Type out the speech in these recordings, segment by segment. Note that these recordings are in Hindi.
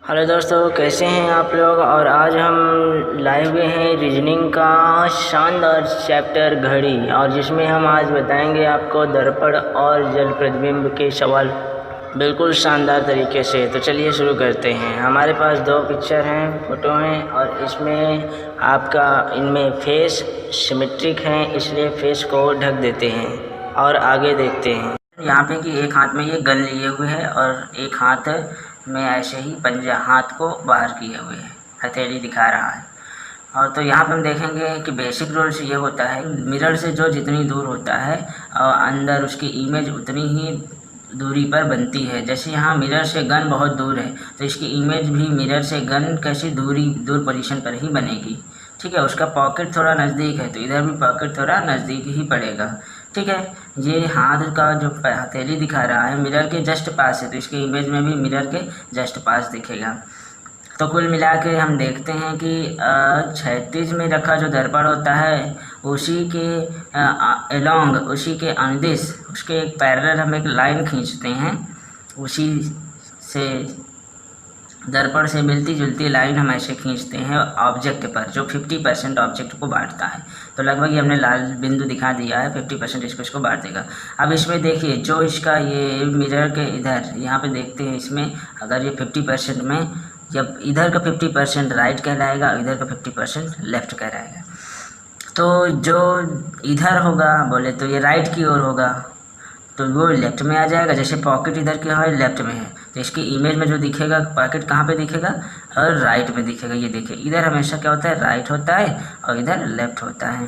हेलो दोस्तों, कैसे हैं आप लोग। और आज हम लाए हुए हैं रीजनिंग का शानदार चैप्टर घड़ी, और जिसमें हम आज बताएंगे आपको दर्पण और जल प्रतिबिंब के सवाल बिल्कुल शानदार तरीके से। तो चलिए शुरू करते हैं। हमारे पास दो पिक्चर हैं, फ़ोटो हैं, और इसमें आपका इनमें फेस सिमेट्रिक हैं, इसलिए फेस को ढक देते हैं और आगे देखते हैं। यहाँ पे कि एक हाथ में ये गन लिए हुए है और एक हाथ में ऐसे ही पंजा हाथ को बाहर किए हुए है, हथेली दिखा रहा है। और तो यहाँ पे हम देखेंगे कि बेसिक रूल्स ये होता है, मिरर से जो जितनी दूर होता है और अंदर उसकी इमेज उतनी ही दूरी पर बनती है। जैसे यहाँ मिरर से गन बहुत दूर है तो इसकी इमेज भी मिरर से गन कैसी दूर पोजीशन पर ही बनेगी। ठीक है, उसका पॉकेट थोड़ा नज़दीक है तो इधर भी पॉकेट थोड़ा नज़दीक ही पड़ेगा। ठीक है, ये हाथ का जो हथेली दिखा रहा है मिरर के जस्ट पास है तो इसके इमेज में भी मिरर के जस्ट पास दिखेगा। तो कुल मिला के हम देखते हैं कि क्षैतिज में रखा जो दर्पण होता है उसी के एलोंग, उसी के अनुदिश, उसके एक पैरेलल हम एक लाइन खींचते हैं, उसी से दर्पण से मिलती जुलती लाइन हम ऐसे खींचते हैं ऑब्जेक्ट पर, जो 50% ऑब्जेक्ट को बांटता है। तो लगभग ये हमने लाल बिंदु दिखा दिया है, 50% इसको बांट देगा। अब इसमें देखिए जो इसका ये मिरर के इधर यहाँ पे देखते हैं, इसमें अगर ये 50% में, जब इधर का 50% राइट कहलाएगा और इधर का 50% लेफ्ट कहलाएगा, तो जो इधर होगा बोले तो ये राइट की ओर होगा तो वो लेफ्ट में आ जाएगा। जैसे पॉकेट इधर क्या है, लेफ्ट में है, तो इसकी इमेज में जो दिखेगा पॉकेट कहाँ पे दिखेगा, और राइट में दिखेगा। ये देखिए इधर हमेशा क्या होता है, राइट होता है और इधर लेफ्ट होता है।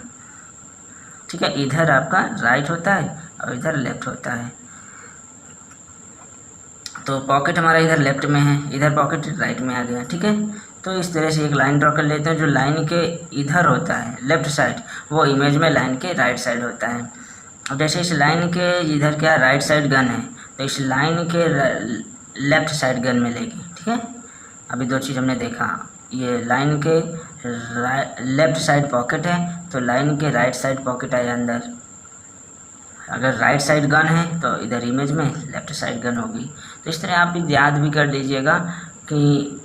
ठीक है, इधर आपका राइट होता है और इधर लेफ्ट होता है। तो पॉकेट हमारा इधर लेफ्ट में है, इधर पॉकेट राइट में आ गया। ठीक है, तो इस तरह से एक लाइन ड्रॉ कर लेते हैं। जो लाइन के इधर होता है लेफ्ट साइड, वो इमेज में लाइन के राइट साइड होता है। अब जैसे इस लाइन के इधर क्या राइट साइड गन है तो इस लाइन के लेफ्ट साइड गन मिलेगी। ठीक है, अभी दो चीज़ हमने देखा, ये लाइन के लेफ्ट साइड पॉकेट है तो लाइन के राइट साइड पॉकेट आया अंदर। अगर राइट साइड गन है तो इधर इमेज में लेफ्ट साइड गन होगी। तो इस तरह आप भी याद भी कर लीजिएगा कि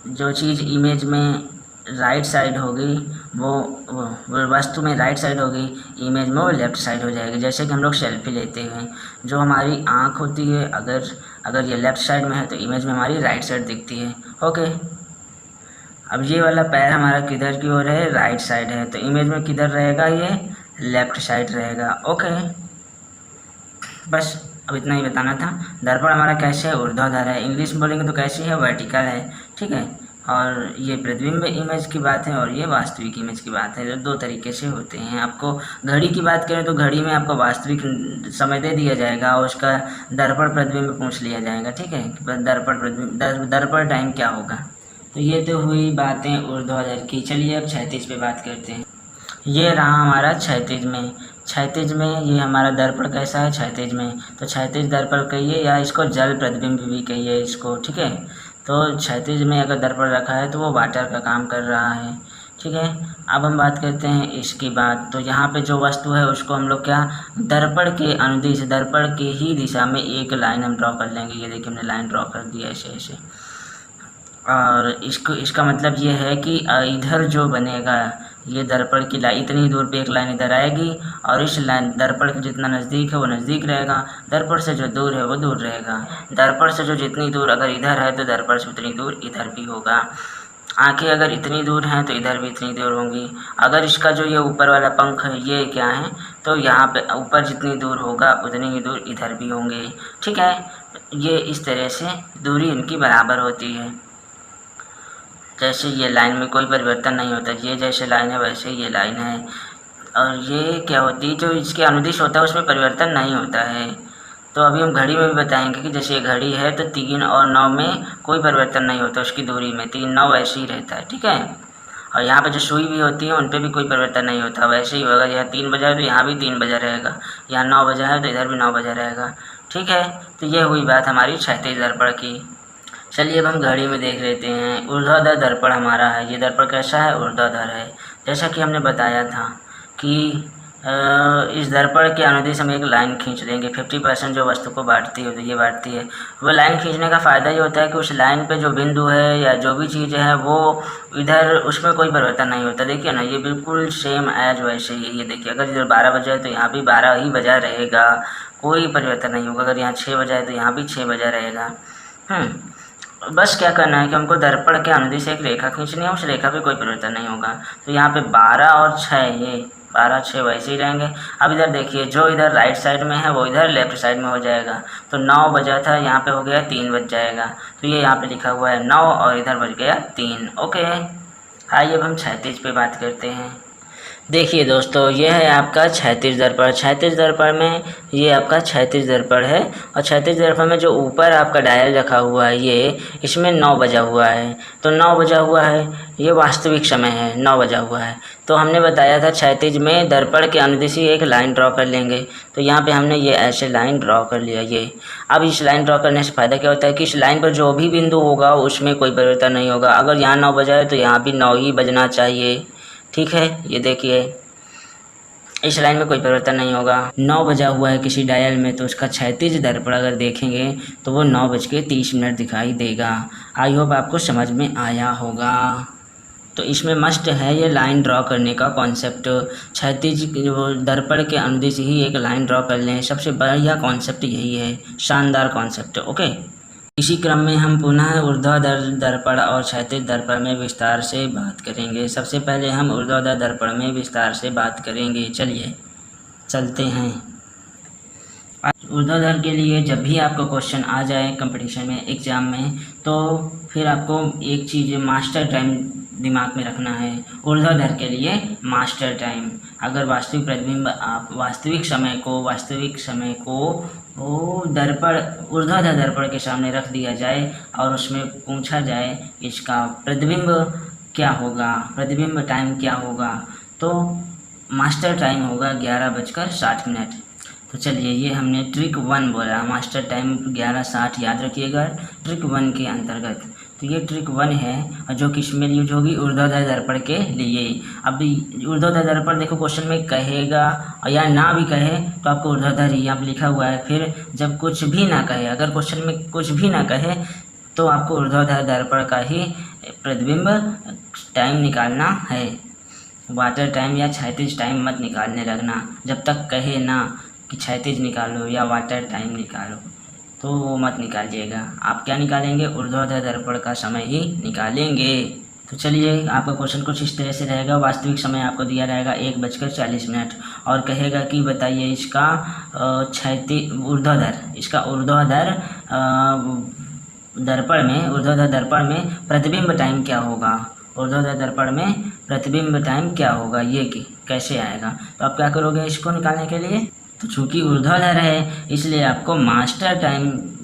जो चीज़ इमेज में राइट साइड होगी वो वस्तु में राइट साइड होगी, इमेज में वो लेफ़्ट साइड हो जाएगी। जैसे कि हम लोग सेल्फी लेते हैं, जो हमारी आँख होती है अगर ये लेफ़्ट साइड में है तो इमेज में हमारी राइट साइड दिखती है। ओके, अब ये वाला पैर हमारा किधर की ओर है, राइट साइड है, तो इमेज में किधर रहेगा, ये लेफ़्ट साइड रहेगा। ओके, बस अब इतना ही बताना था। दर्पण हमारा कैसे है, ऊर्ध्वाधर है। इंग्लिश में बोलेंगे तो कैसी है, वर्टिकल है। ठीक है, और ये प्रतिबिंब इमेज की बात है और ये वास्तविक इमेज की बात है, जो दो तरीके से होते हैं। आपको घड़ी की बात करें तो घड़ी में आपको वास्तविक समय दे दिया जाएगा और उसका दर्पण प्रतिबिंब पूछ लिया जाएगा। ठीक है, दर्पण प्रतिबिंब दर्पण टाइम क्या होगा। तो ये तो हुई बातें ऊर्ध्वाधर की। चलिए अब क्षैतिज पे बात करते हैं। ये रहा हमारा क्षैतिज में। क्षैतिज में ये हमारा दर्पण कैसा है, क्षैतिज में, तो क्षैतिज दर्पण कहिए या इसको जल प्रतिबिंब भी कहिए इसको। ठीक है, तो क्षैतिज में अगर दर्पण रखा है तो वो वाटर का काम कर रहा है। ठीक है, अब हम बात करते हैं इसकी बात। तो यहाँ पे जो वस्तु है उसको हम लोग क्या, दर्पण के अनुदिश, दर्पण के ही दिशा में एक लाइन हम ड्रॉ कर लेंगे। ये देखिए हमने लाइन ड्रॉ कर दिया ऐसे ऐसे, और इसका मतलब ये है कि इधर जो बनेगा ये दर्पण की लाइन, इतनी दूर पे एक लाइन इधर आएगी और इस लाइन दर्पण के जितना नज़दीक है वो नज़दीक रहेगा, दर्पण से जो दूर है वो दूर रहेगा। दर्पण से जो जितनी दूर अगर इधर है तो दर्पण से उतनी दूर इधर भी होगा। आंखें अगर इतनी दूर हैं तो इधर भी इतनी दूर होंगी। अगर इसका जो ये ऊपर वाला पंख है ये क्या है, तो यहाँ पे ऊपर जितनी दूर होगा उतनी ही दूर इधर भी होंगे। ठीक है, ये इस तरह से दूरी इनकी बराबर होती है। जैसे ये लाइन में कोई परिवर्तन नहीं होता, ये जैसे लाइन है वैसे ये लाइन है। और ये क्या होती है, जो इसके अनुदिश होता है उसमें परिवर्तन नहीं होता है। तो अभी हम घड़ी में भी बताएंगे कि जैसे ये घड़ी है तो 3 और 9 में कोई परिवर्तन नहीं होता उसकी दूरी में, 3 9 वैसे ही रहता है। ठीक है, और यहाँ पे जो सुई भी होती है उन पर भी कोई परिवर्तन नहीं होता, वैसे ही होगा। यहाँ 3 बजा है तो यहाँ भी 3 बजा रहेगा, यहाँ 9 बजा है तो इधर भी 9 बजा रहेगा। ठीक है, तो ये हुई बात हमारी क्षैतिज दर्पण की। चलिए अब हम घड़ी में देख लेते हैं। ऊर्ध्वाधर दर्पण हमारा है, ये दर्पण कैसा है, ऊर्ध्वाधर है। जैसा कि हमने बताया था कि इस दर्पण के अनुदिश हम एक लाइन खींच लेंगे। 50% जो वस्तु को बांटती है, ये बांटती है, वो लाइन खींचने का फ़ायदा ये होता है कि उस लाइन पे जो बिंदु है या जो भी चीज़ है वो इधर उसमें कोई परिवर्तन नहीं होता। देखिए ना, ये बिल्कुल सेम एज वैसे ही। ये देखिए, अगर इधर 12 बजा है तो यहाँ भी 12 ही बजा रहेगा, कोई परिवर्तन नहीं होगा। अगर यहाँ 6 बजा है तो यहाँ भी 6 बजा रहेगा। बस क्या करना है कि हमको दर्पण के अनुदिश एक रेखा खींचनी है, उस रेखा पे कोई परिवर्तन नहीं होगा। तो यहाँ पे 12 और 6, ये 12 6 वैसे ही रहेंगे। अब इधर देखिए, जो इधर राइट साइड में है वो इधर लेफ्ट साइड में हो जाएगा। तो 9 बजा था, यहाँ पे हो गया 3 बज जाएगा। तो ये यहाँ पे लिखा हुआ है 9 और इधर बज गया 3। ओके, आइए अब हम क्षैतिज पे बात करते हैं। देखिए दोस्तों, ये है आपका क्षैतिज दर्पण। क्षैतिज दर्पण में ये आपका क्षैतिज दर्पण है, और क्षैतिज दर्पण में जो ऊपर आपका डायल रखा हुआ है ये, इसमें 9 बजा हुआ है। तो 9 बजा हुआ है, ये वास्तविक समय है, 9 बजा हुआ है। तो हमने बताया था क्षैतिज में दर्पण के अनुदिश ही एक लाइन ड्रॉ कर लेंगे। तो यहाँ पे हमने ये ऐसे लाइन ड्रॉ कर लिया। ये अब इस लाइन ड्रॉ करने से फ़ायदा क्या होता है कि इस लाइन पर जो भी बिंदु होगा उसमें कोई परिवर्तन नहीं होगा। अगर यहाँ 9 बजा है तो यहाँ भी 9 ही बजना चाहिए, ठीक है। ये देखिए, इस लाइन में कोई परिवर्तन नहीं होगा। 9 बजा हुआ है किसी डायल में, तो उसका क्षैतिज दर्पण अगर देखेंगे तो वो 9:30 दिखाई देगा। आई होप आपको समझ में आया होगा। तो इसमें मस्ट है ये लाइन ड्रॉ करने का कॉन्सेप्ट। क्षैतिज दर्पण के अनुदिश ही एक लाइन ड्रॉ कर लें, सबसे बढ़िया कॉन्सेप्ट यही है, शानदार कॉन्सेप्ट। ओके, इसी क्रम में हम पुनः ऊर्ध्वाधर दर्पण और क्षैतिज दर्पण में विस्तार से बात करेंगे। सबसे पहले हम ऊर्ध्वाधर दर्पण में विस्तार से बात करेंगे। चलिए चलते हैं। ऊर्ध्वाधर के लिए जब भी आपको क्वेश्चन आ जाए कंपटीशन में, एग्ज़ाम में, तो फिर आपको एक चीज़ मास्टर टाइम दिमाग में रखना है। ऊर्ध्वाधर के लिए मास्टर टाइम। अगर वास्तविक प्रतिबिंब आप वास्तविक समय को वो दर्पण, ऊर्ध्वाधर दर्पण के सामने रख दिया जाए और उसमें पूछा जाए इसका प्रतिबिंब क्या होगा, प्रतिबिंब टाइम क्या होगा, तो मास्टर टाइम होगा 11:60। तो चलिए, ये हमने ट्रिक 1 बोला, मास्टर टाइम 11:60 याद रखिएगा ट्रिक 1 के अंतर्गत। तो ये ट्रिक 1 है, और जो किस में यूज होगी, ऊर्ध्वाधर दर्पण के लिए। अब ऊर्ध्वाधर दर्पण देखो क्वेश्चन में कहेगा, और या ना भी कहे तो आपको ऊर्ध्वाधर ही यहाँ लिखा हुआ है। फिर जब कुछ भी ना कहे, अगर क्वेश्चन में कुछ भी ना कहे तो आपको ऊर्ध्वाधर दर्पण का ही प्रतिबिंब टाइम निकालना है। वाटर टाइम या क्षैतिज टाइम मत निकालने लगना, जब तक कहे ना कि क्षैतिज निकालो या वाटर टाइम निकालो, तो वो मत निकालिएगा। आप क्या निकालेंगे, ऊर्ध्वाधर दर्पण का समय ही निकालेंगे। तो चलिए, आपका क्वेश्चन कुछ इस तरह से रहेगा। वास्तविक समय आपको दिया रहेगा 1:40 और कहेगा कि बताइए इसका ऊर्ध्वाधर दर्पण में प्रतिबिंब टाइम क्या होगा, ऊर्ध्वाधर दर्पण में प्रतिबिंब टाइम क्या होगा, ये कि कैसे आएगा। तो आप क्या करोगे इसको निकालने के लिए, तो चूँकि ऊर्ध्वाधर है इसलिए आपको मास्टर टाइम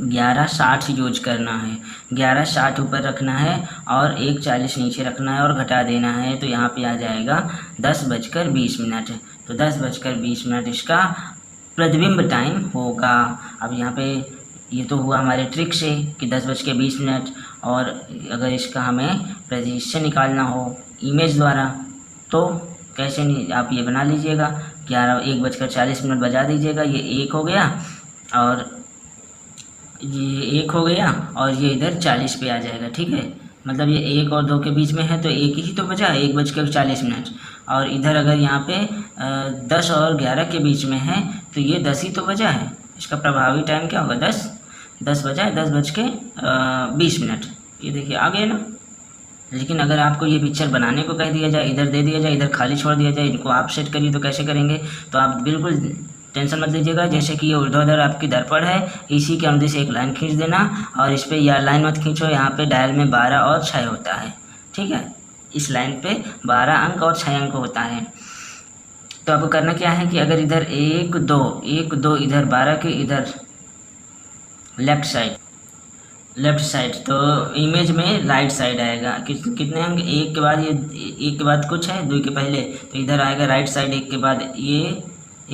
11:60 यूज करना है। 11:60 ऊपर रखना है और 1:40 नीचे रखना है और घटा देना है। तो यहाँ पे आ जाएगा 10:20। तो 10:20 इसका प्रतिबिंब टाइम होगा। अब यहाँ पे ये तो हुआ हमारे ट्रिक से कि 10:20, और अगर इसका हमें प्रेसिशन निकालना हो इमेज द्वारा तो कैसे नहीं, आप ये बना लीजिएगा 1:40 बजा दीजिएगा। ये 1 हो गया और ये 1 हो गया और ये इधर 40 पे आ जाएगा, ठीक है। मतलब ये 1 और 2 के बीच में है तो 1 ही तो बजा, 1:40। और इधर अगर यहाँ पे 10 और 11 के बीच में है तो ये 10 ही तो बजा है। इसका प्रभावी टाइम क्या होगा, 10 बजा है, 10:20। ये देखिए आ गया ना। लेकिन अगर आपको ये पिक्चर बनाने को कह दिया जाए, इधर दे दिया जाए, इधर खाली छोड़ दिया जाए, इनको आप सेट करिए, तो कैसे करेंगे। तो आप बिल्कुल टेंशन मत लीजिएगा। जैसे कि ये ऊर्ध्वाधर आपकी दर्पण है, इसी के अनुदिश एक लाइन खींच देना, और इस पर या लाइन मत खींचो, यहाँ पे डायल में 12 और 6 होता है, ठीक है। इस लाइन पे 12 अंक और 6 अंक होता है। तो आपको करना क्या है कि अगर इधर 1 2 इधर 12 के इधर लेफ्ट साइड, तो इमेज में राइट साइड आएगा। कितने अंक, 1 के बाद ये 1 के बाद कुछ है 2 के पहले, तो इधर आएगा राइट साइड 1 के बाद ये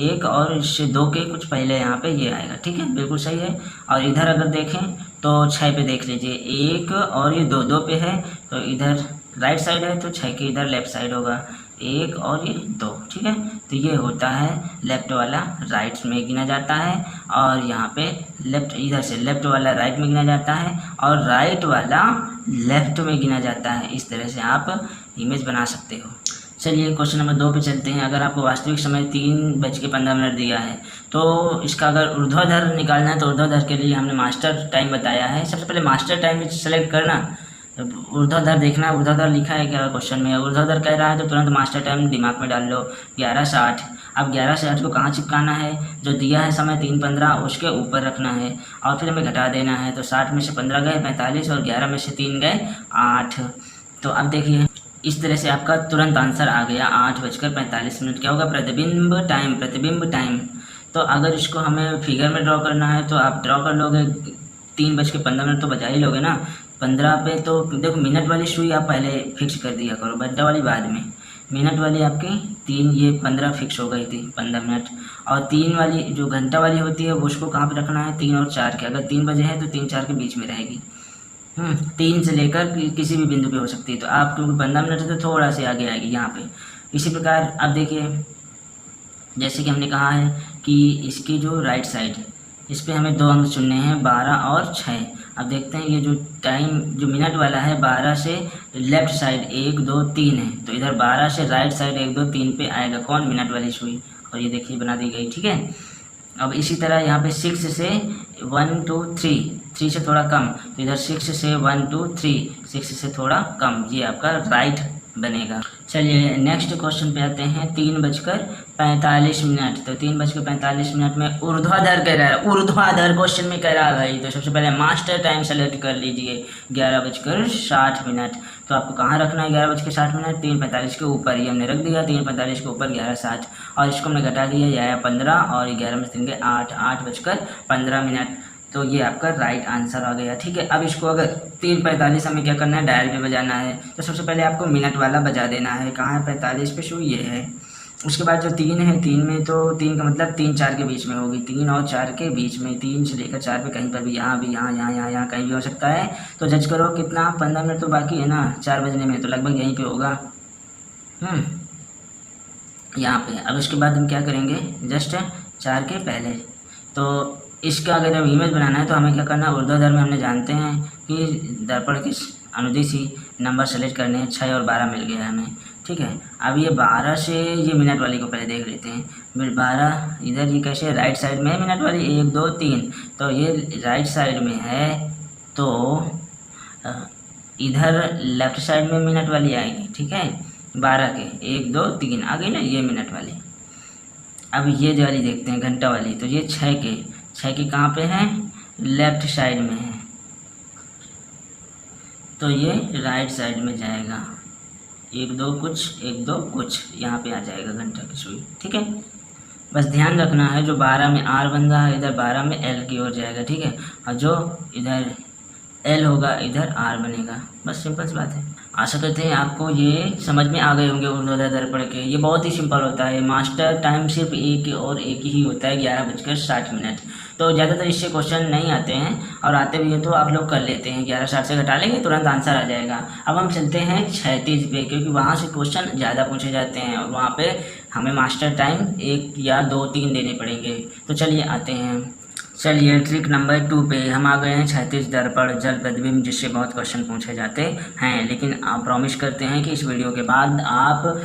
1 और इससे 2 के कुछ पहले यहाँ पे ये आएगा, ठीक है, बिल्कुल सही है। और इधर अगर देखें तो 6 पे देख लीजिए, 1 और ये 2 पे है, तो इधर राइट साइड है तो 6 के इधर लेफ्ट साइड होगा, 1 और ये 2, ठीक है। तो ये होता है लेफ़्ट वाला राइट में गिना जाता है, और यहाँ पे लेफ़्ट, इधर से लेफ़्ट वाला राइट में गिना जाता है और राइट वाला लेफ़्ट में गिना जाता है। इस तरह से आप इमेज बना सकते हो। चलिए क्वेश्चन नंबर 2 पे चलते हैं। अगर आपको वास्तविक समय 3:15 दिया है तो इसका अगर ऊर्ध्वाधर निकालना है तो ऊर्ध्वाधर के लिए हमने मास्टर टाइम बताया है। सबसे पहले मास्टर टाइम सेलेक्ट करना, ऊर्ध्वाधर देखना, ऊर्ध्वाधर लिखा है क्या क्वेश्चन में, ऊर्ध्वाधर कह रहा है तो तुरंत मास्टर टाइम दिमाग में डाल लो 11:60। अब 11:60 को कहाँ चिपकाना है, जो दिया है समय 3:15 उसके ऊपर रखना है और फिर हमें घटा देना है। तो 60 में से 15 गए 45 और 11 में से 3 गए 8। तो अब देखिए इस तरह से आपका तुरंत आंसर आ गया 8:45। क्या होगा, प्रतिबिंब टाइम। तो अगर इसको हमें फिगर में ड्रॉ करना है तो आप ड्रॉ कर लोगे, 3:15 तो बजा ही लोगे ना। 15 पे तो देखो मिनट वाली सुई आप पहले फिक्स कर दिया करो, घंटा वाली बाद में। मिनट वाली आपकी 3, ये 15 फिक्स हो गई थी 15 मिनट, और 3 वाली जो घंटा वाली होती है उसको कहाँ पे रखना है, 3 और 4 के। अगर 3 बजे है तो 3-4 के बीच में रहेगी। 3 से लेकर किसी भी बिंदु पे हो सकती है। तो आप क्योंकि 15 मिनट है तो थोड़ा से आगे आएगी यहाँ पे। इसी प्रकार अब देखिए जैसे कि हमने कहा है कि इसकी जो राइट साइड, इस पर हमें 2 अंक चुनने हैं, 12 और 6। अब देखते हैं ये जो टाइम जो मिनट वाला है 12 से लेफ़्ट साइड 1 2 3 है, तो इधर 12 से राइट साइड 1 2 3 पे आएगा कौन, मिनट वाली सुई। और ये देखिए बना दी गई, ठीक है। अब इसी तरह यहाँ पे 6 से 1 2 3, 3 से थोड़ा कम, तो इधर 6 से 1 2 3, 6 से थोड़ा कम, ये आपका राइट बनेगा। चलिए नेक्स्ट क्वेश्चन पे आते हैं। 3:45। तो 3:45 में ऊर्ध्वाधर कह रहा है, ऊर्ध्वाधर क्वेश्चन में कह रहा है भाई। तो सबसे पहले मास्टर टाइम सेलेक्ट कर लीजिए 11:60। तो आपको कहाँ रखना है 11:60, 3:45 के ऊपर ही हमने रख दिया, 3:45 के ऊपर 11:60, और इसको हमने घटा दिया, यह आया 15 और 11 में 3 गए 8, 8:15। तो ये आपका राइट आंसर आ गया, ठीक है। अब इसको अगर 3:45 हमें क्या करना है, डायल पे बजाना है। तो सबसे पहले आपको मिनट वाला बजा देना है, कहाँ है 45 पे शो, ये है। उसके बाद जो 3 है, 3 में तो 3 का मतलब 3-4 के बीच में होगी, 3 और 4 के बीच में, 3 से लेकर 4 पे कहीं पर भी, यहाँ भी, यहाँ कहीं भी हो सकता है। तो जज करो कितना, 15 मिनट तो बाकी है ना 4 बजने में, तो लगभग यहीं पे होगा यहाँ पे। अब उसके बाद हम क्या करेंगे, जस्ट 4 के पहले। तो इसका अगर हम इमेज बनाना है तो हमें क्या करना है, ऊर्ध्वाधर में हमने जानते हैं कि दर्पण के अनुदिश ही नंबर सेलेक्ट करने हैं, 6 और 12 मिल गया हमें, ठीक है। अब ये 12 से ये मिनट वाली को पहले देख लेते हैं। 12 इधर ये कैसे राइट साइड में है मिनट वाली, 1 2 3, तो ये राइट साइड में है, तो इधर लेफ्ट साइड में मिनट वाली आएगी, ठीक है। 12 के 1 2 3 आ गई ना ये मिनट वाली। अब ये वाली देखते हैं घंटा वाली, तो ये 6 के कहाँ पे है, लेफ्ट साइड में है, तो ये राइट साइड में जाएगा, 1 2 कुछ 1 2 कुछ यहाँ पे आ जाएगा घंटा की सुई, ठीक है। बस ध्यान रखना है जो 12 में आर बन रहा है इधर 12 में एल की ओर जाएगा, ठीक है, और जो इधर एल होगा इधर आर बनेगा। बस सिंपल सी बात है। आशा करते हैं आपको ये समझ में आ गए होंगे ऊर्ध्वाधर दर्पण के। ये बहुत ही सिंपल होता है, मास्टर टाइम सिर्फ एक और एक ही होता है 11:60। तो ज़्यादातर इससे क्वेश्चन नहीं आते हैं, और आते भी हैं तो आप लोग कर लेते हैं, 11:60 से घटा लेंगे तुरंत आंसर आ जाएगा। अब हम चलते हैं 36 पे, क्योंकि वहाँ से क्वेश्चन ज़्यादा पूछे जाते हैं और वहाँ पे हमें मास्टर टाइम 1 या 2 3 देने पड़ेंगे। तो चलिए आते हैं। चलिए ट्रिक नंबर 2 पे हम आ गए हैं। 36 दर्पण जल प्रतिबिंब, जिससे बहुत क्वेश्चन पूछे जाते हैं, लेकिन आप प्रॉमिस करते हैं कि इस वीडियो के बाद आप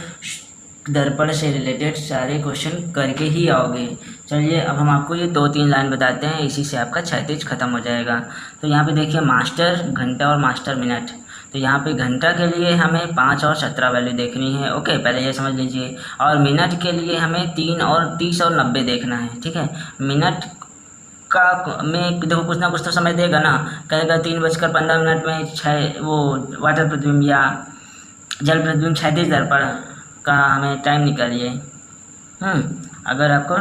दर्पण से रिलेटेड सारे क्वेश्चन करके ही आओगे। चलिए अब हम आपको ये 2-3 लाइन बताते हैं, इसी से आपका 36 खत्म हो जाएगा। तो यहाँ पे देखिए मास्टर घंटा और मास्टर मिनट। तो यहाँ पे घंटा के लिए हमें 5 और 17 वैल्यू देखनी है, ओके, पहले ये समझ लीजिए। और मिनट के लिए हमें 3 और 30 और 90 देखना है, ठीक है। मिनट का में देखो कुछ ना कुछ तो समय देगा ना, कहेगा 3:15 में 6 वो वाटर प्रतिबिंब या जल प्रतिबिंब 36 दर्पण का हमें टाइम निकालिए। अगर आपको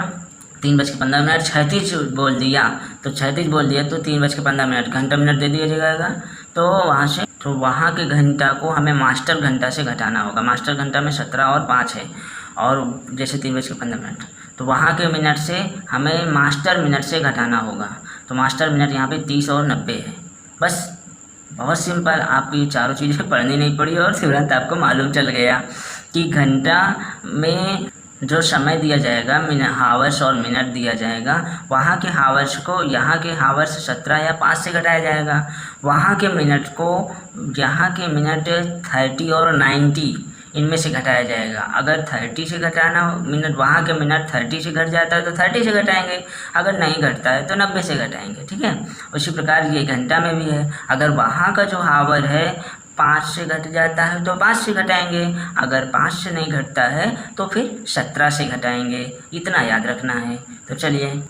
3:15 36 बोल दिया तो 36 बोल दिया तो 3:15 घंटा मिनट दे दिया जाएगा। तो वहाँ से तो वहाँ के घंटा को हमें मास्टर घंटा से घटाना होगा। मास्टर घंटा में 17 और 5 है, और जैसे 3:15 तो वहाँ के मिनट से हमें मास्टर मिनट से घटाना होगा। तो मास्टर मिनट यहाँ पे 30 और 90 है। बस बहुत सिंपल, आपको ये चारों चीज़ें पढ़नी नहीं पड़ी और तुरंत आपको मालूम चल गया कि घंटा में जो समय दिया जाएगा हावर्स और मिनट दिया जाएगा, वहाँ के हावर्स को यहाँ के हावर्स 17 या 5 से घटाया जाएगा। वहाँ के मिनट को यहाँ के मिनट 30 और 90 इनमें से घटाया जाएगा। अगर 30 से घटाना मिनट, वहाँ के मिनट 30 से घट जाता है तो 30 से घटाएंगे, अगर नहीं घटता है तो 90 से घटाएंगे, ठीक है। उसी प्रकार ये घंटा में भी है, अगर वहाँ का जो हावर है 5 से घट जाता है तो 5 से घटाएंगे, अगर 5 से नहीं घटता है तो फिर 17 से घटाएंगे, इतना याद रखना है। तो चलिए,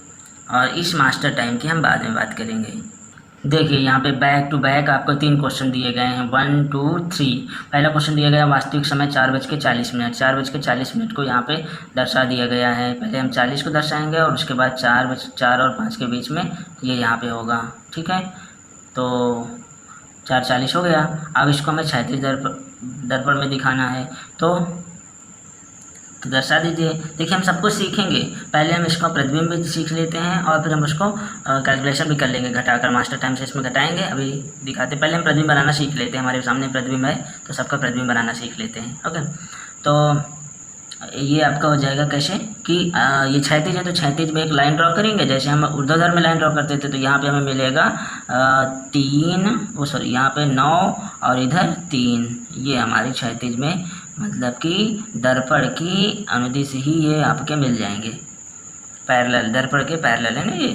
और इस मास्टर टाइम की हम बाद में बात करेंगे। देखिए यहाँ पे बैक टू बैक आपको 3 क्वेश्चन दिए गए हैं, 1 2 3। पहला क्वेश्चन दिया गया वास्तविक समय 4:40। 4:40 को यहाँ पे दर्शा दिया गया है। पहले हम 40 को दर्शाएंगे और उसके बाद 4 और 5 के बीच में ये यहाँ पे होगा, ठीक है। तो 4:40 हो गया। अब इसको हमें 36 दर्पण में दिखाना है, तो दर्शा दीजिए। देखिए हम सब कुछ सीखेंगे, पहले हम इसको प्रतिबिंब भी सीख लेते हैं और फिर हम उसको कैलकुलेशन भी कर लेंगे, घटाकर मास्टर टाइम से इसमें घटाएंगे। अभी दिखाते, पहले हम प्रतिबिंब बनाना सीख लेते हैं। हमारे सामने प्रतिबिंब है तो सबका प्रतिबिंब बनाना सीख लेते हैं, ओके। तो ये आपका हो जाएगा कैसे कि ये 36 है तो 36 में एक लाइन ड्रॉ करेंगे, जैसे हम ऊर्ध्वाधर में लाइन ड्रॉ करते थे। तो यहाँ पे हमें मिलेगा 3 यहाँ पे 9 और इधर 3। ये हमारी 36 में, मतलब कि दर्पण की अनुदिश ही ये आपके मिल जाएंगे, पैरेलल, दर्पण के पैरेलल है ना ये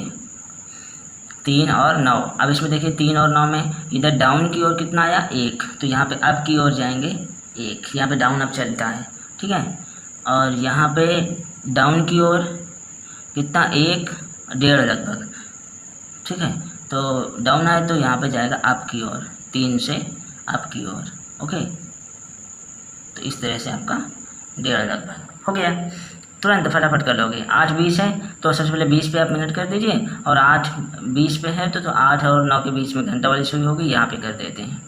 3 और 9। अब इसमें देखिए 3 और 9 में इधर डाउन की ओर कितना आया 1, तो यहाँ पे अप की ओर जाएंगे 1, यहाँ पे डाउन अप चलता है, ठीक है। और यहाँ पे डाउन की ओर कितना 1 1.5 लगभग, ठीक है। तो डाउन आए तो यहाँ पे जाएगा अप की ओर, 3 से अप की ओर, ओके। तो इस तरह से आपका 1.5 लगभग हो गया। तुरंत फटाफट कर लोगे। 8:20 है तो सबसे पहले 20 पे आप मिनट कर दीजिए, और 8:20 पे है तो 8 और 9 के बीच में घंटा वाली सुई होगी, यहाँ पे कर देते हैं,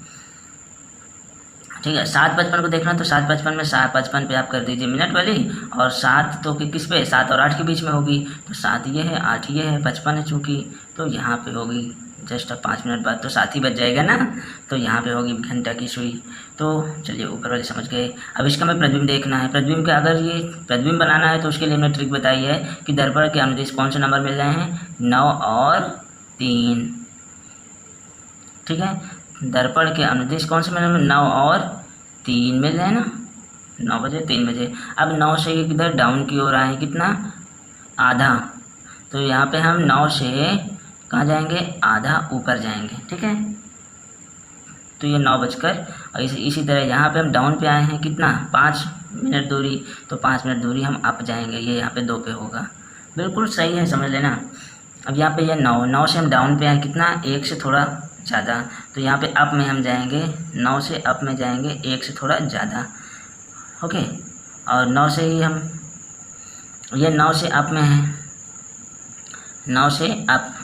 ठीक है। 7:55 को देखना तो 7:55 में 7:55 पे आप कर दीजिए मिनट वाली, और 7 तो किस पे, 7 और 8 के बीच में होगी, तो 7 ये है 8 ये है, 55 है चूँकि, तो यहाँ पे होगी जस्ट 5 मिनट बाद तो 7 ही बच जाएगा ना, तो यहाँ पे होगी घंटा की सुई। तो चलिए ऊपर वाले समझ गए। अब इसका हमें प्रतिबिंब देखना है। प्रतिबिंब का अगर ये प्रतिबिंब बनाना है तो उसके लिए हमने ट्रिक बताई है कि दर्पण के अनुदिश कौन से नंबर मिल रहे हैं, 9 और 3, ठीक है। दर्पण के अनुदिश कौन से मिल रहे हैं, 9 और 3 मिल रहे हैं ना, 9 बजे 3 बजे। अब 9 से इधर डाउन की ओर आए कितना, आधा, तो यहाँ पे हम 9 से कहाँ जाएंगे, आधा ऊपर जाएंगे, ठीक है। तो ये 9 बजकर, और इसी तरह यहाँ पे हम डाउन पे आए हैं कितना, 5 मिनट दूरी, तो 5 मिनट दूरी हम अप जाएंगे, ये यहाँ पे 2 पे होगा, बिल्कुल सही है, समझ लेना। अब यहाँ पे ये 9 से हम डाउन पे आए कितना, 1 से थोड़ा ज़्यादा, तो यहाँ पे अप में हम जाएंगे, 9 से अप में जाएंगे 1 से थोड़ा ज़्यादा, ओके। और 9 से ही हम, ये 9 से अप में है, 9 से अप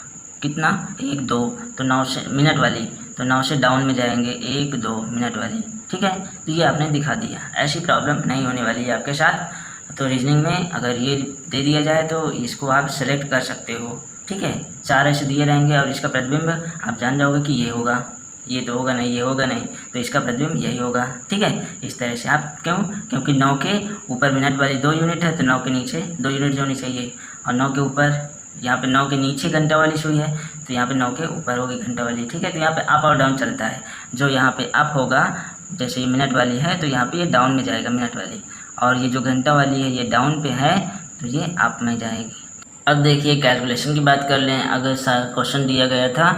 कितना, 1 2, तो 9 से मिनट वाली, तो 9 से डाउन में जाएंगे 1 2 मिनट वाली, ठीक है। तो ये आपने दिखा दिया, ऐसी प्रॉब्लम नहीं होने वाली है आपके साथ। तो रीजनिंग में अगर ये दे दिया जाए तो इसको आप सेलेक्ट कर सकते हो, ठीक है। 4 ऐसे दिए रहेंगे और इसका प्रतिबिंब आप जान जाओगे कि ये होगा, ये तो होगा नहीं, ये होगा नहीं, तो इसका प्रतिबिंब यही होगा, ठीक है। इस तरह से आप, क्योंकि 9 के ऊपर मिनट वाली 2 यूनिट है तो 9 के नीचे 2 यूनिट होनी चाहिए, और 9 के ऊपर, यहाँ पे 9 के नीचे घंटा वाली सुई है तो यहाँ पे 9 के ऊपर होगी घंटा वाली, ठीक है। तो यहाँ पे अप और डाउन चलता है, जो यहाँ पे अप होगा, जैसे ये मिनट वाली है तो यहाँ पे ये डाउन में जाएगा मिनट वाली, और ये जो घंटा वाली है ये डाउन पे है तो ये अप में जाएगी। अब देखिए कैलकुलेशन की बात कर लें। अगर क्वेश्चन दिया गया था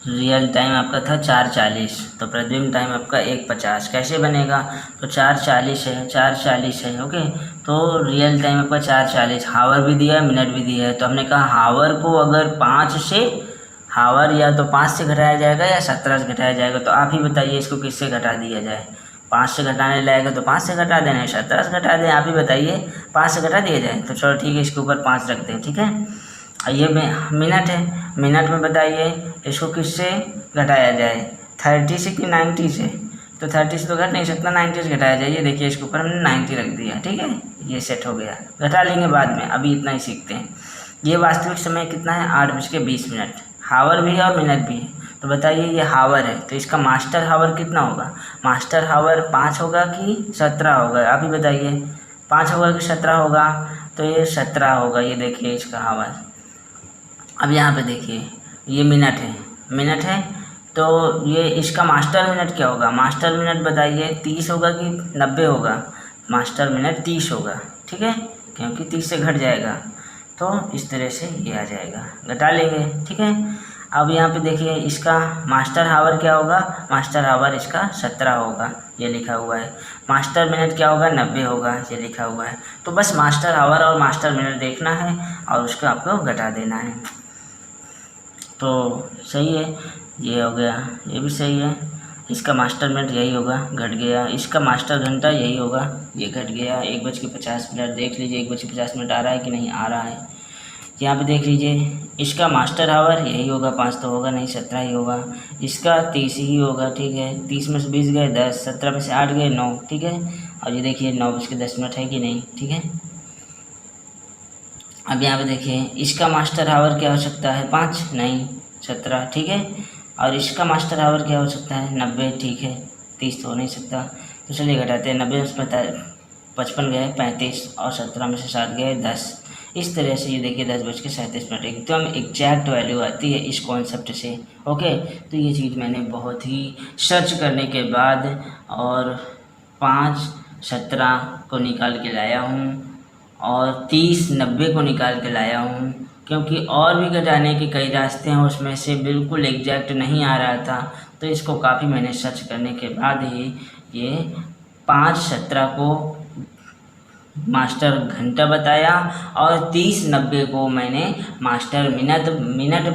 रियल टाइम आपका था 4:40, तो प्रतिबिंब टाइम आपका 1:50, कैसे बनेगा, तो 4:40 है, 4:40 है, ओके। तो रियल टाइम आपका 4:40, हावर भी दिया है मिनट भी दिया है, तो हमने कहा हावर को अगर 5 से, हावर या तो 5 से घटाया जाएगा या 17 से घटाया जाएगा, तो आप ही बताइए इसको किससे घटा दिया जाए। 5 से घटाने लाएगा तो 5 से घटा देना है, 17 से घटा दें, आप ही बताइए 5 से घटा दिया जाए। तो चलो ठीक है, इसके ऊपर 5 रख दें, ठीक है। ये मिनट है, मिनट में बताइए इसको किससे घटाया जाए, 30 से कि 90 से, तो 30 से तो घट नहीं सकता, 90 से घटाया जाए। ये देखिए इसके ऊपर हमने 90 रख दिया, ठीक है, ये सेट हो गया, घटा लेंगे बाद में, अभी इतना ही सीखते हैं। ये वास्तविक समय कितना है, 8:20, हावर भी है और मिनट भी है। तो बताइए ये हावर है तो इसका मास्टर हावर कितना होगा, मास्टर हावर 5 होगा कि 17 होगा, आप ही बताइए, 5 होगा कि 17 होगा। तो ये 17 होगा। ये देखिए इसका हावर। अब यहाँ पे देखिए ये मिनट है तो ये इसका मास्टर मिनट क्या होगा? मास्टर मिनट बताइए 30 होगा कि 90 होगा? मास्टर मिनट 30 होगा, ठीक है, क्योंकि 30 से घट जाएगा तो इस तरह से ये आ जाएगा, घटा लेंगे, ठीक है। अब यहाँ पे देखिए इसका मास्टर हावर क्या होगा? मास्टर हावर इसका 17 होगा, ये लिखा हुआ है। मास्टर मिनट क्या होगा? 90 होगा, ये लिखा हुआ है। तो बस मास्टर हावर और मास्टर मिनट देखना है और उसको आपको घटा देना है। तो सही है, ये हो गया, ये भी सही है। इसका मास्टर मिनट यही होगा, घट गया। इसका मास्टर घंटा यही होगा, ये घट गया। 1:50 देख लीजिए 1:50 आ रहा है कि नहीं आ रहा है। यहाँ पे देख लीजिए इसका मास्टर हावर यही होगा, 5 तो होगा नहीं, 17 ही होगा। इसका 30 ही होगा, ठीक है। 30 में से 20 गए 10, 17 में से 8 गए 9, ठीक है। और ये देखिए 9:10 है कि नहीं, ठीक है। अब यहाँ पे देखिए इसका मास्टर हावर क्या हो सकता है? 5 नहीं, 17, ठीक है। और इसका मास्टर हावर क्या हो सकता है? 90, ठीक है। 30 तो हो नहीं सकता, तो चलिए घटाते हैं। 90 में से 55 गए 35 और 17 में से 7 गए 10। इस तरह से ये देखिए 10:37 एकदम एग्जैक्ट वैल्यू आती है इस कॉन्सेप्ट से। ओके, तो ये चीज़ मैंने बहुत ही सर्च करने के बाद और 5:17 को निकाल के लाया हूँ और 30:90 को निकाल के लाया हूँ, क्योंकि और भी घटाने के कई रास्ते हैं, उसमें से बिल्कुल एग्जैक्ट नहीं आ रहा था। तो इसको काफ़ी मैंने सर्च करने के बाद ही ये 5:17 को मास्टर घंटा बताया और 30:90 को मैंने मास्टर मिनट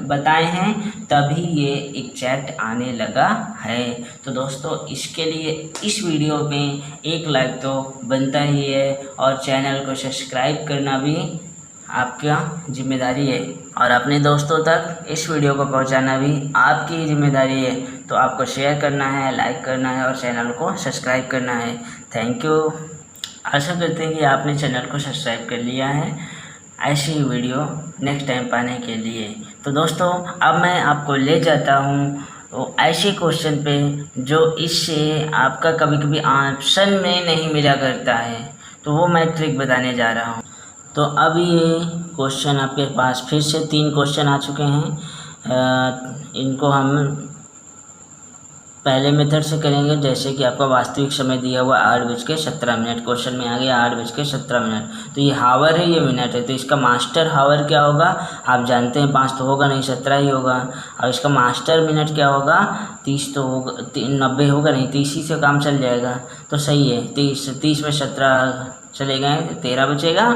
बताए हैं, तभी ये एग्जैक्ट आने लगा है। तो दोस्तों इसके लिए इस वीडियो में एक लाइक तो बनता ही है और चैनल को सब्सक्राइब करना भी आपका जिम्मेदारी है और अपने दोस्तों तक इस वीडियो को पहुंचाना भी आपकी जिम्मेदारी है। तो आपको शेयर करना है, लाइक करना है और चैनल को सब्सक्राइब करना है। Thank you. आशा करते हैं कि आपने चैनल को सब्सक्राइब कर लिया है ऐसी ही वीडियो नेक्स्ट टाइम पाने के लिए। तो दोस्तों अब मैं आपको ले जाता हूँ तो ऐसे क्वेश्चन पे जो इससे आपका कभी कभी ऑप्शन में नहीं मिला करता है, तो वो मैं ट्रिक बताने जा रहा हूँ। तो अब ये क्वेश्चन आपके पास फिर से 3 क्वेश्चन आ चुके हैं। इनको हम पहले मेथड से करेंगे, जैसे कि आपका वास्तविक समय दिया हुआ 8:17। क्वेश्चन में आ गया 8:17। तो ये हावर है, ये मिनट है, तो इसका मास्टर हावर क्या होगा? आप जानते हैं 5 तो होगा नहीं, 17 ही होगा। और इसका मास्टर मिनट क्या होगा? 30 तो होगा, 90 होगा नहीं, 30 ही से काम चल जाएगा। तो सही है, 30 में 17 चले गए 13 बचेगा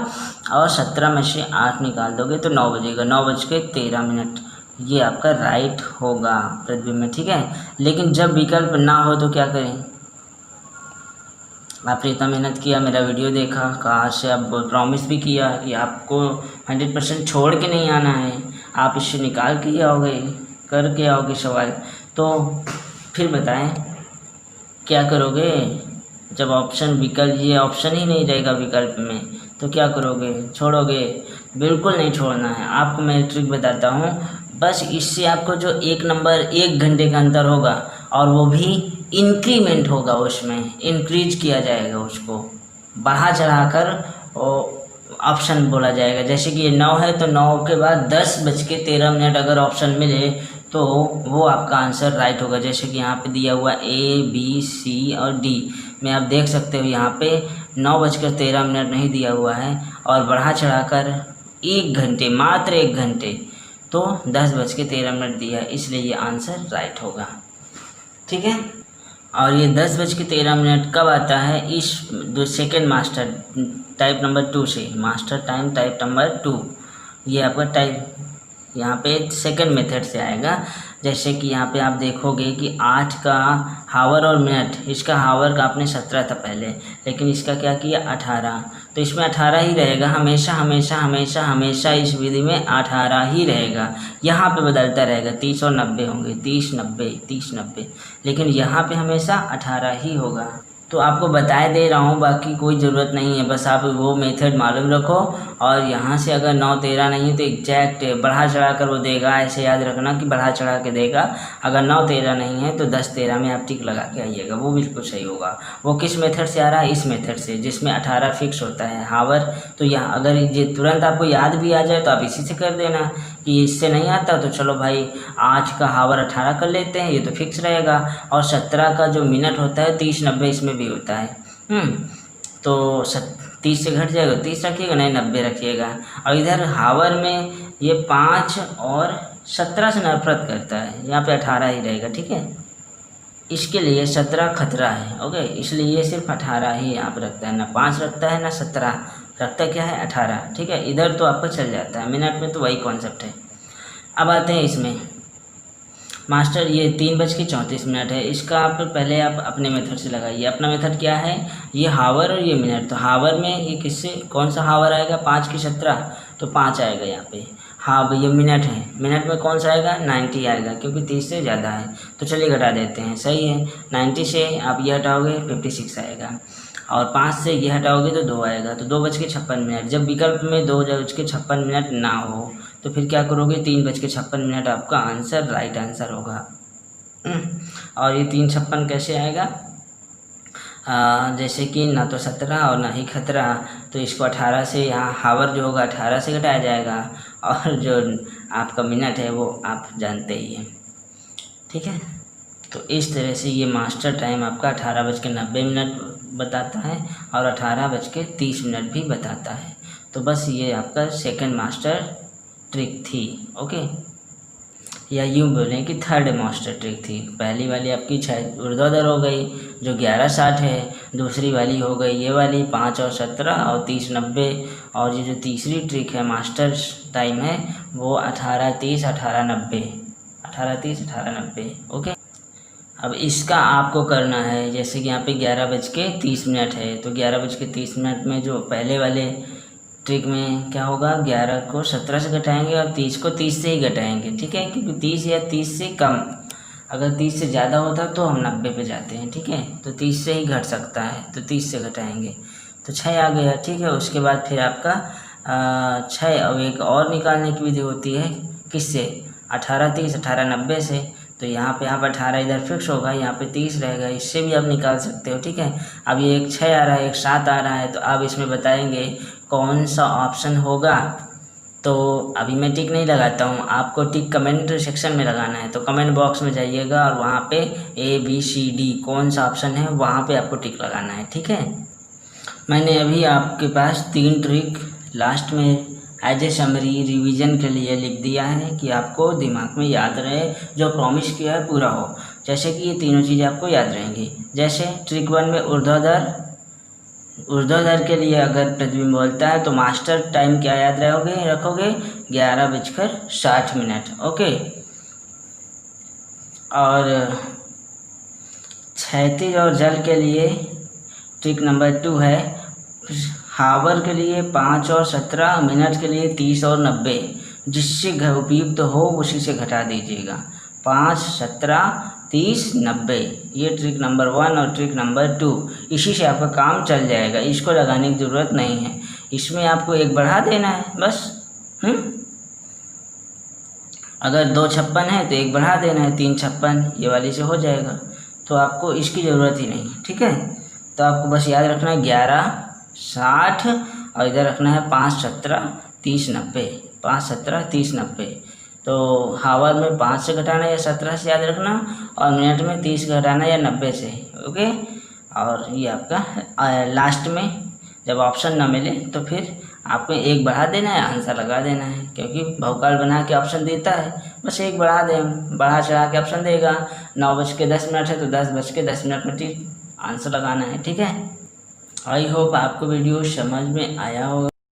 और 17 में से 8 निकाल दोगे तो 9 बजेगा। 9:13 ये आपका राइट होगा प्रतिबिंब में, ठीक है। लेकिन जब विकल्प ना हो तो क्या करें? आपने इतना मेहनत किया, मेरा वीडियो देखा, कहाँ से आप प्रॉमिस भी किया कि आपको 100% छोड़ के नहीं आना है, आप इससे निकाल के आओगे, करके आओगे सवाल। तो फिर बताएं क्या करोगे जब विकल्प ये ऑप्शन ही नहीं रहेगा विकल्प में, तो क्या करोगे? छोड़ोगे? बिल्कुल नहीं छोड़ना है। आपको मैं ट्रिक बताता हूँ, बस इससे आपको जो 1 नंबर 1 घंटे का अंतर होगा और वो भी इंक्रीमेंट होगा, उसमें इंक्रीज किया जाएगा, उसको बढ़ा चढ़ाकर ऑप्शन बोला जाएगा। जैसे कि ये 9 है तो 9 के बाद 10:13 अगर ऑप्शन मिले तो वो आपका आंसर राइट होगा। जैसे कि यहाँ पे दिया हुआ A, B, C और D में आप देख सकते हो यहाँ पे 9:13 नहीं दिया हुआ है और बढ़ा चढ़ाकर 1 घंटे, मात्र 1 घंटे, तो 10:13 दिया है, इसलिए ये आंसर राइट होगा, ठीक है। और ये 10:13 कब आता है? इस सेकेंड मास्टर टाइप नंबर 2 से, मास्टर टाइम टाइप नंबर 2, ये आपका टाइप यहाँ पे सेकंड मेथड से आएगा। जैसे कि यहाँ पे आप देखोगे कि 8 का हावर और मिनट, इसका हावर का आपने 17 था पहले, लेकिन इसका क्या किया 18, तो इसमें 18 ही रहेगा हमेशा हमेशा हमेशा हमेशा। इस विधि में 18 ही रहेगा, यहाँ पे बदलता रहेगा, 30 और 90 होंगे, 30 90 30 90, लेकिन यहाँ पे हमेशा 18 ही होगा। तो आपको बताए दे रहा हूँ, बाकी कोई ज़रूरत नहीं है, बस आप वो मेथड मालूम रखो। और यहाँ से अगर 9 13 नहीं है तो एग्जैक्ट बढ़ा चढ़ा कर वो देगा, ऐसे याद रखना कि बढ़ा चढ़ा के देगा। अगर 9 13 नहीं है तो 10 13 में आप टिक लगा के आइएगा, वो बिल्कुल सही होगा। वो किस मेथड से आ रहा है? इस मेथड से, जिसमें 18 फिक्स होता है हावर। तो यहाँ अगर ये तुरंत आपको याद भी आ जाए तो आप इसी से कर देना, कि इससे नहीं आता तो चलो भाई आज का हावर 18 कर लेते हैं, ये तो फिक्स रहेगा। और 17 का जो मिनट होता है 30 90 इसमें भी होता है। तो 30 से घट जाएगा, 30 रखिएगा, नहीं 90 रखिएगा। और इधर हावर में ये 5 और 17 से नफरत करता है, यहाँ पे 18 ही रहेगा, ठीक है। इसके लिए 17 खतरा है, ओके, इसलिए ये सिर्फ 18 ही आप रखता है, ना 5 रखता है ना 17 रखता, क्या है 18, ठीक है। इधर तो आपका चल जाता है, मिनट में तो वही कॉन्सेप्ट है। अब आते हैं इसमें मास्टर, ये 3:34 है। इसका आप पहले आप अपने मेथड से लगाइए। अपना मेथड क्या है? ये हावर और ये मिनट। तो हावर में ये किससे, कौन सा हावर आएगा? 5 की 17 तो 5 आएगा यहाँ पे। हाँ ये मिनट है, मिनट में कौन सा आएगा? 90 आएगा, क्योंकि 30 से ज़्यादा है। तो चलिए घटा देते हैं, सही है। 90 से आप ये हटाओगे 56 आएगा, और 5 से ये हटाओगे तो 2 आएगा, तो 2:56। जब विकल्प में 2:56 ना हो तो फिर क्या करोगे? 3:56 आपका आंसर, राइट आंसर होगा। और ये 3:56 कैसे आएगा? जैसे कि ना तो 17 और ना ही खतरा, तो इसको 18 से, यहाँ हावर जो होगा 18 से घटाया जाएगा, और जो आपका मिनट है वो आप जानते ही हैं, ठीक है। तो इस तरह से ये मास्टर टाइम आपका 18:90 बताता है और 18:30 भी बताता है। तो बस ये आपका सेकंड मास्टर ट्रिक थी, ओके, या यूँ बोलें कि थर्ड मास्टर ट्रिक थी। पहली वाली आपकी 6 ऊर्ध्वाधर हो गई जो 11:60 है, दूसरी वाली हो गई ये वाली 5 और 17 और 30 90, और ये जो तीसरी ट्रिक है मास्टर टाइम है वो 18 30 18 90, 18 30 18 90, ओके। अब इसका आपको करना है, जैसे कि यहाँ पे 11:30 है, तो 11:30 में जो पहले वाले ट्रिक में क्या होगा, 11 को 17 से घटाएंगे और 30 को 30 से ही घटाएंगे, ठीक है, क्योंकि 30 या 30 से कम, अगर 30 से ज़्यादा होता तो हम 90 पे जाते हैं, ठीक है। तो 30 से ही घट सकता है, तो 30 से घटाएंगे तो 6 आ गया, ठीक है। उसके बाद फिर आपका 6, अब एक और निकालने की विधि होती है, किससे? 18 30 18 90 से। तो यहाँ पे आप 18 इधर फिक्स होगा, यहाँ पे 30 रहेगा, इससे भी आप निकाल सकते हो, ठीक है। अब ये एक 6 आ रहा है, एक 7 आ रहा है, तो आप इसमें बताएंगे कौन सा ऑप्शन होगा। तो अभी मैं टिक नहीं लगाता हूँ, आपको टिक कमेंट सेक्शन में लगाना है। तो कमेंट बॉक्स में जाइएगा और वहाँ पे ABCD कौन सा ऑप्शन है वहाँ पे आपको टिक लगाना है, ठीक है। मैंने अभी आपके पास 3 ट्रिक लास्ट में एज ए समरी रिवीजन के लिए लिख दिया है कि आपको दिमाग में याद रहे, जो प्रॉमिस किया है पूरा हो। जैसे कि ये तीनों चीज़ें आपको याद रहेंगी। जैसे ट्रिक 1 में ऊर्ध्वाधर के लिए अगर प्रतिबिंब बोलता है तो मास्टर टाइम क्या याद रखोगे? 11:60, ओके। और क्षैतिज और जल के लिए ट्रिक नंबर 2 है, हावर के लिए 5 और 17, मिनट के लिए 30 और 90, जिससे उपयुक्त हो उसी से घटा दीजिएगा। 5 17 30 90, ये ट्रिक नंबर 1 और ट्रिक नंबर 2, इसी से आपका काम चल जाएगा। इसको लगाने की ज़रूरत नहीं है, इसमें आपको एक बढ़ा देना है बस। अगर 2 56 है तो एक बढ़ा देना है, 3 56 ये वाली से हो जाएगा। तो आपको इसकी ज़रूरत ही नहीं, ठीक है। तो आपको बस याद रखना है 11:60 और इधर रखना है 5 17 30 90, 5 17 30 90। तो हावर में 5 से घटाना या 17 से याद रखना, और मिनट में 30 घटाना या 90 से, ओके। और ये आपका लास्ट में जब ऑप्शन ना मिले तो फिर आपको एक बढ़ा देना है, आंसर लगा देना है, क्योंकि भौकाल बना के ऑप्शन देता है, बस एक बढ़ा दें, बढ़ा चढ़ा के ऑप्शन देगा। 9:10 है तो 10:10 में आंसर लगाना है, ठीक है। आई होप आपको वीडियो समझ में आया होगा।